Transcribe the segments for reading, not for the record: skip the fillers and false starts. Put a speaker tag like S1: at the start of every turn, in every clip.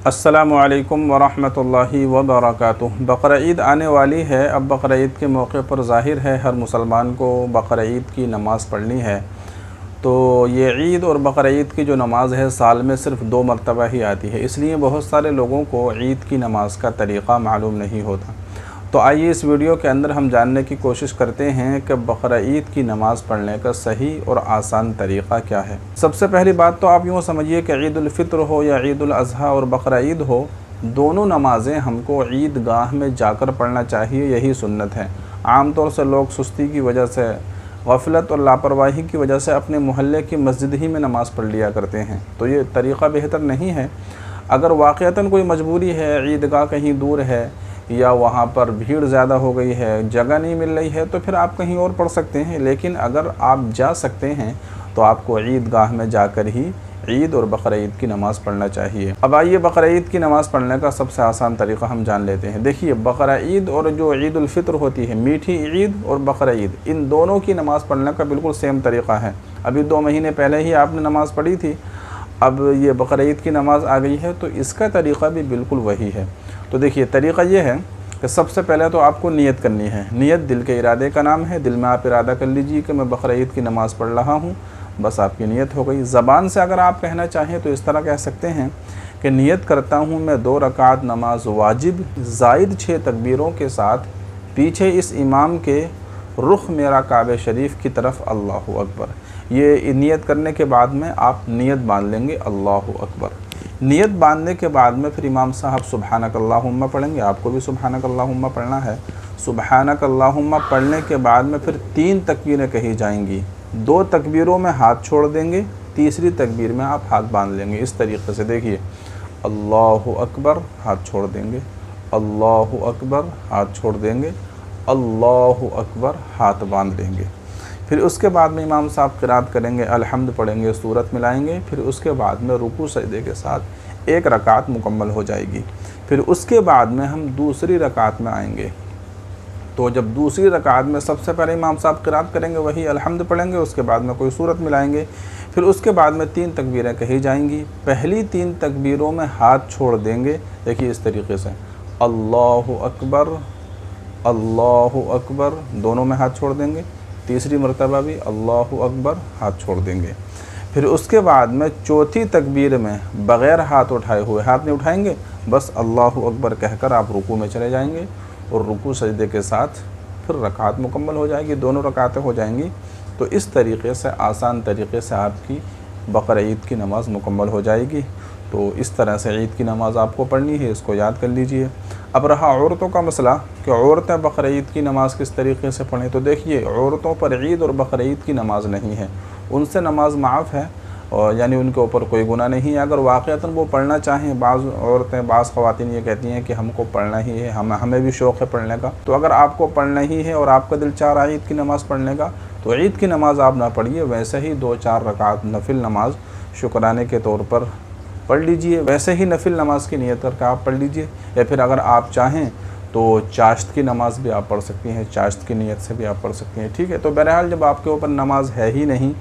S1: अस्सलामुअलैकुम वरहमतुल्लाहि वबरकातुहू। बकरा ईद आने वाली है। अब बकरा ईद के मौके पर ज़ाहिर है हर मुसलमान को बकरा ईद की नमाज़ पढ़नी है। तो ये ईद और बकरा ईद की जो नमाज़ है साल में सिर्फ़ 2 मरतबा ही आती है, इसलिए बहुत सारे लोगों को ईद की नमाज़ का तरीक़ा मालूम नहीं होता। तो आइए इस वीडियो के अंदर हम जानने की कोशिश करते हैं कि बकरा ईद की नमाज़ पढ़ने का सही और आसान तरीक़ा क्या है। सबसे पहली बात तो आप यूँ समझिए कि ईद उल फ़ित्र हो या ईद उल अज़हा और बकरा ईद हो, दोनों नमाज़ें हमको ईदगाह में जाकर पढ़ना चाहिए, यही सुन्नत है। आम तौर से लोग सुस्ती की वजह से, गफलत और लापरवाही की वजह से अपने मोहल्ले की मस्जिद ही में नमाज़ पढ़ लिया करते हैं, तो ये तरीक़ा बेहतर नहीं है। अगर वाक़अतन कोई मजबूरी है, ईदगाह कहीं दूर है या वहाँ पर भीड़ ज़्यादा हो गई है, जगह नहीं मिल रही है, तो फिर आप कहीं और पढ़ सकते हैं। लेकिन अगर आप जा सकते हैं तो आपको ईदगाह में जाकर ही ईद और बकरा ईद की नमाज़ पढ़ना चाहिए। अब आइए बकरा ईद की नमाज़ पढ़ने का सबसे आसान तरीक़ा हम जान लेते हैं। देखिए, बकरा ईद और जो ईद उल फ़ित्र होती है, मीठी ईद और बकरा ईद, इन दोनों की नमाज़ पढ़ने का बिल्कुल सेम तरीक़ा है। अभी 2 महीने पहले ही आपने नमाज़ पढ़ी थी, अब ये बकरा ईद की नमाज़ आ गई है, तो इसका तरीक़ा भी बिल्कुल वही है। तो देखिए, तरीक़ा ये है कि सबसे पहले तो आपको नियत करनी है। नियत दिल के इरादे का नाम है। दिल में आप इरादा कर लीजिए कि मैं बकरा ईद की नमाज़ पढ़ रहा हूँ, बस आपकी नियत हो गई। ज़बान से अगर आप कहना चाहें तो इस तरह कह सकते हैं कि नियत करता हूँ मैं 2 रकात नमाज वाजिब ज़ायद 6 तकबीरों के साथ, पीछे इस इमाम के रुख मेरा काबे शरीफ की तरफ, अल्लाहु अकबर। ये नियत करने के बाद में आप नियत बांध लेंगे, अल्लाहु अकबर। नियत बांधने के बाद में फिर इमाम साहब सुबहानक अल्लाहुम्मा पढ़ेंगे, आपको भी सुबहानक अल्लाहुम्मा पढ़ना है। सुबहानक अल्लाहुम्मा पढ़ने के बाद में फिर 3 तकबीरें कही जाएंगी। 2 तकबीरों में हाथ छोड़ देंगे, तीसरी तकबीर में आप हाथ बांध लेंगे। इस तरीक़े से देखिए, अल्लाहु अकबर, हाथ छोड़ देंगे, अल्लाहु अकबर, हाथ छोड़ देंगे, अल्लाहु अकबर, हाथ बांध लेंगे। फिर उसके बाद में इमाम साहब क़िरात करेंगे, अलहम्द पढ़ेंगे, सूरत मिलाएंगे। फिर उसके बाद में रुकू सजदे के साथ 1 रकात मुकम्मल हो जाएगी। फिर उसके बाद में हम दूसरी रकात में आएंगे। तो जब दूसरी रकात में सबसे पहले इमाम साहब क़िरात करेंगे, वही अलहम्द पढ़ेंगे, उसके बाद में कोई सूरत मिलाएंगे। फिर उसके बाद में 3 तकबीरें कही जाएंगी। पहली 3 तकबीरों में हाथ छोड़ देंगे, देखिए इस तरीके से, अल्लाहु अकबर, अल्लाहु अकबर, दोनों में हाथ छोड़ देंगे। तीसरी मरतबा भी अल्लाहु अकबर, हाथ छोड़ देंगे। फिर उसके बाद में चौथी तकबीर में बग़ैर हाथ उठाए हुए, हाथ नहीं उठाएंगे, बस अल्लाहु अकबर कहकर आप रुकू में चले जाएंगे और रुकू सजदे के साथ फिर रकात मुकम्मल हो जाएगी, दोनों रकातें हो जाएंगी। तो इस तरीक़े से, आसान तरीक़े से आपकी बकरा ईद की नमाज़ मुकम्मल हो जाएगी। तो इस तरह से ईद की नमाज़ आपको पढ़नी है, इसको याद कर लीजिए। अब रहा औरतों का मसला कि औरतें बकरा ईद की नमाज़ किस तरीके से पढ़ें। तो देखिए, औरतों पर ईद और बकरा ईद की नमाज़ नहीं है, उनसे नमाज माफ़ है, और यानी उनके ऊपर कोई गुनाह नहीं है। अगर वाक़अतन वो पढ़ना चाहें, बाज़ औरतें, बाज़ ख़वातीन ये कहती हैं कि हमको पढ़ना ही है, हमें भी शौक़ है पढ़ने का। तो अगर आपको पढ़ना ही है और आपका दिल चाह रहा है ईद की नमाज़ पढ़ने का, तो ईद की नमाज़ आप ना पढ़िए, वैसे ही 2-4 रकात नफिल नमाज शुक्राने के तौर पर पढ़ लीजिए। वैसे ही नफिल नमाज की नियत करके आप पढ़ लीजिए। या फिर अगर आप चाहें तो चाश्त की नमाज़ भी आप पढ़ सकती हैं, चाश्त की नियत से भी आप पढ़ सकती हैं, ठीक है। तो बहरहाल जब आपके ऊपर नमाज है ही नहीं,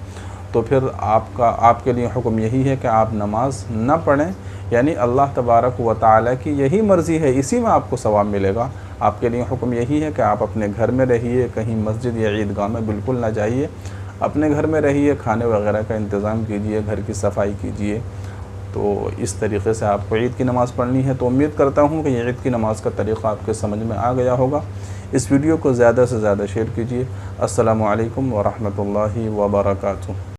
S1: तो फिर आपके लिए हुक्म यही है कि आप नमाज न पढ़ें, यानी अल्लाह तबारक व तआला की यही मर्ज़ी है, इसी में आपको सवाब मिलेगा। आपके लिए हुक्म यही है कि आप अपने घर में रहिए, कहीं मस्जिद या ईदगाह में बिल्कुल ना जाइए, अपने घर में रहिए, खाने वगैरह का इंतज़ाम कीजिए, घर की सफाई कीजिए। तो इस तरीक़े से आपको ईद की नमाज़ पढ़नी है। तो उम्मीद करता हूँ कि ईद की नमाज़ का तरीक़ा आपके समझ में आ गया होगा। इस वीडियो को ज़्यादा से ज़्यादा शेयर कीजिए। अस्सलामु अलैकुम व रहमतुल्लाहि व बरकातुहू।